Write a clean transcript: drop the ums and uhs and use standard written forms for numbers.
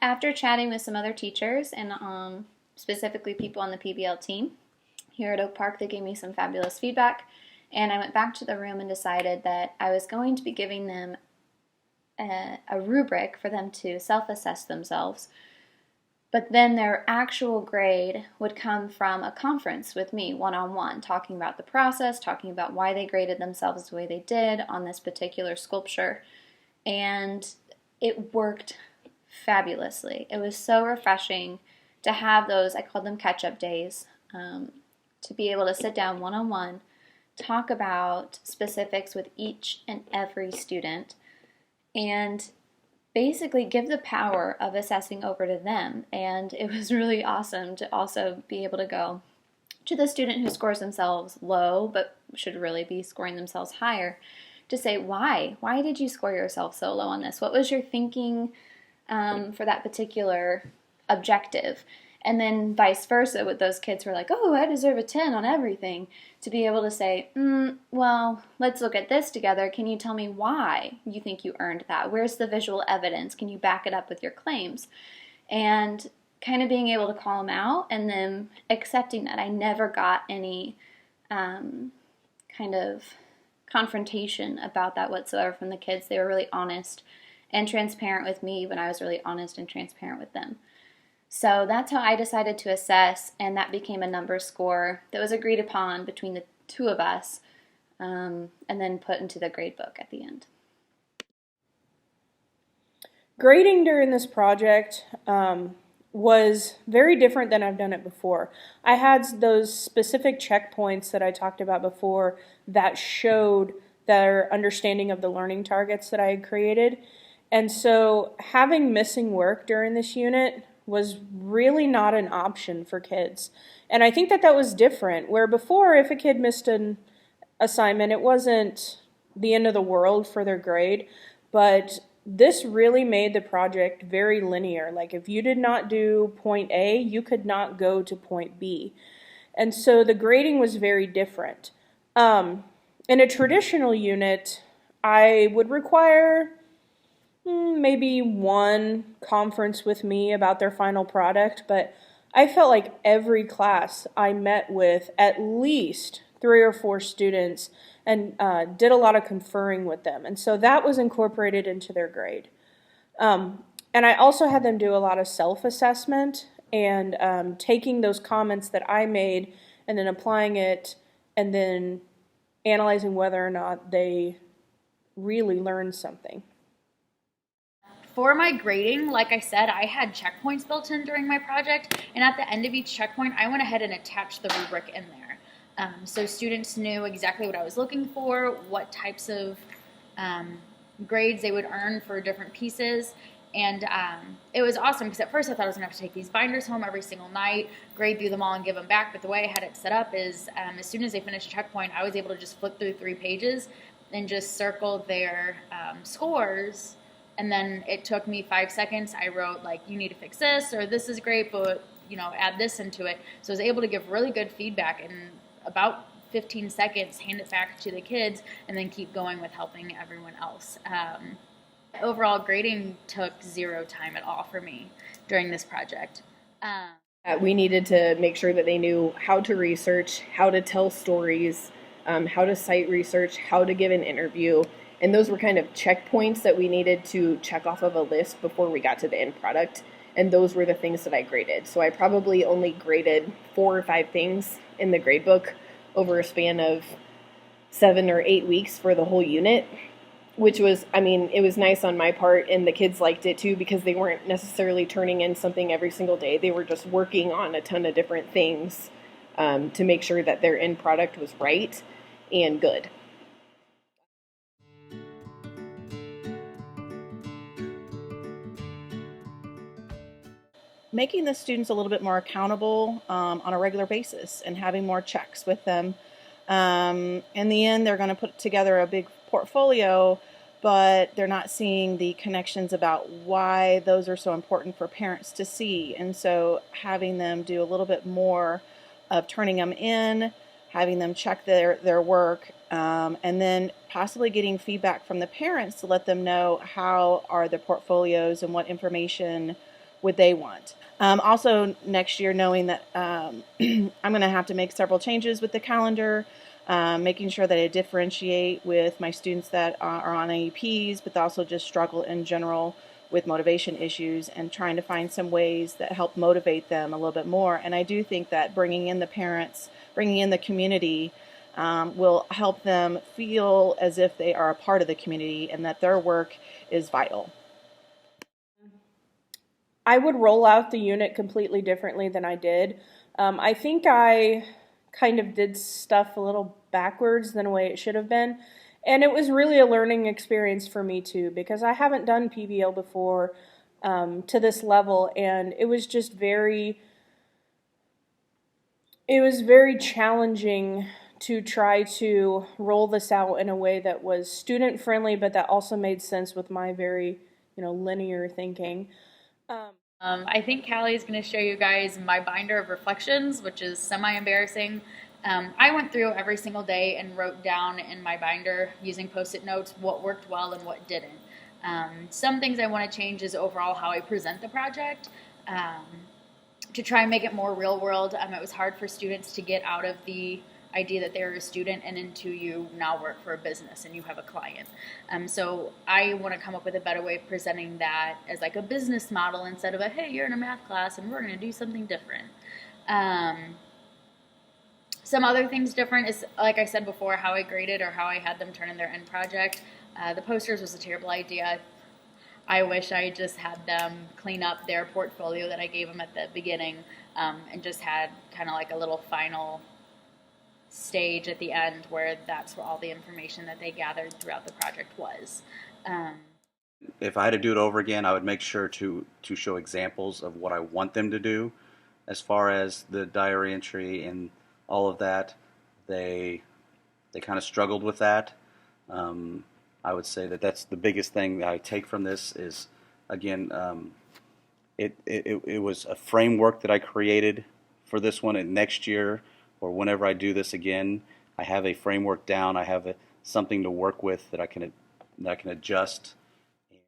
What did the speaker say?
After chatting with some other teachers and specifically people on the PBL team here at Oak Park, they gave me some fabulous feedback, and I went back to the room and decided that I was going to be giving them a rubric for them to self-assess themselves, but then their actual grade would come from a conference with me one-on-one, talking about the process, talking about why they graded themselves the way they did on this particular sculpture, and it worked fabulously. It was so refreshing to have those, I called them catch-up days, to be able to sit down one-on-one, talk about specifics with each and every student, and basically give the power of assessing over to them. And it was really awesome to also be able to go to the student who scores themselves low but should really be scoring themselves higher, to say, why did you score yourself so low on this? What was your thinking for that particular objective? And then vice versa with those kids who are like, oh, I deserve a 10 on everything, to be able to say, well, let's look at this together. Can you tell me why you think you earned that? Where's the visual evidence? Can you back it up with your claims? And kind of being able to call them out, and then accepting that I never got any kind of confrontation about that whatsoever from the kids. They were really honest and transparent with me when I was really honest and transparent with them. So that's how I decided to assess, and that became a number score that was agreed upon between the two of us, and then put into the grade book at the end. Grading during this project was very different than I've done it before. I had those specific checkpoints that I talked about before that showed their understanding of the learning targets that I had created. And so having missing work during this unit was really not an option for kids. And I think that that was different, where before if a kid missed an assignment, it wasn't the end of the world for their grade, but this really made the project very linear. Like if you did not do point A, you could not go to point B. And so the grading was very different. In a traditional unit, I would require maybe one conference with me about their final product, but I felt like every class I met with at least 3 or 4 students and did a lot of conferring with them. And so that was incorporated into their grade. And I also had them do a lot of self-assessment and taking those comments that I made and then applying it and then analyzing whether or not they really learned something. For my grading, like I said, I had checkpoints built in during my project, and at the end of each checkpoint, I went ahead and attached the rubric in there. So students knew exactly what I was looking for, what types of grades they would earn for different pieces, and it was awesome because at first I thought I was going to have to take these binders home every single night, grade through them all and give them back, but the way I had it set up is as soon as they finished a checkpoint, I was able to just flip through 3 pages and just circle their scores. And then it took me 5 seconds. I wrote, like, you need to fix this, or this is great, but, add this into it. So I was able to give really good feedback in about 15 seconds, hand it back to the kids, and then keep going with helping everyone else. Overall, grading took 0 time at all for me during this project. We needed to make sure that they knew how to research, how to tell stories, how to cite research, how to give an interview. And those were kind of checkpoints that we needed to check off of a list before we got to the end product. And those were the things that I graded. So I probably only graded 4 or 5 things in the grade book over a span of 7 or 8 weeks for the whole unit, which was, it was nice on my part, and the kids liked it too because they weren't necessarily turning in something every single day. They were just working on a ton of different things to make sure that their end product was right and good. Making the students a little bit more accountable on a regular basis and having more checks with them. In the end, they're going to put together a big portfolio, but they're not seeing the connections about why those are so important for parents to see. And so having them do a little bit more of turning them in, having them check their work, and then possibly getting feedback from the parents to let them know how are the portfolios and what information what they want. Also, next year, knowing that I'm going to have to make several changes with the calendar, making sure that I differentiate with my students that are on AEPs, but also just struggle in general with motivation issues, and trying to find some ways that help motivate them a little bit more. And I do think that bringing in the parents, bringing in the community, will help them feel as if they are a part of the community and that their work is vital. I would roll out the unit completely differently than I did. I think I kind of did stuff a little backwards than the way it should have been. And it was really a learning experience for me too, because I haven't done PBL before to this level, and it was just very challenging to try to roll this out in a way that was student friendly, but that also made sense with my very, linear thinking. I think Callie is going to show you guys my binder of reflections, which is semi-embarrassing. I went through every single day and wrote down in my binder using Post-it notes what worked well and what didn't. Some things I want to change is overall how I present the project to try and make it more real world. It was hard for students to get out of the idea that they're a student and into you now work for a business and you have a client. So I want to come up with a better way of presenting that as like a business model instead of a, hey, you're in a math class and we're going to do something different. Some other things different is, like I said before, how I graded or how I had them turn in their end project. The posters was a terrible idea. I wish I just had them clean up their portfolio that I gave them at the beginning and just had kind of like a little final stage at the end where that's where all the information that they gathered throughout the project was. If I had to do it over again, I would make sure to show examples of what I want them to do as far as the diary entry and all of that. They kind of struggled with that. I would say that that's the biggest thing that I take from this is, again, it was a framework that I created for this one, and next year or whenever I do this again, I have a framework down. I have something to work with that I can adjust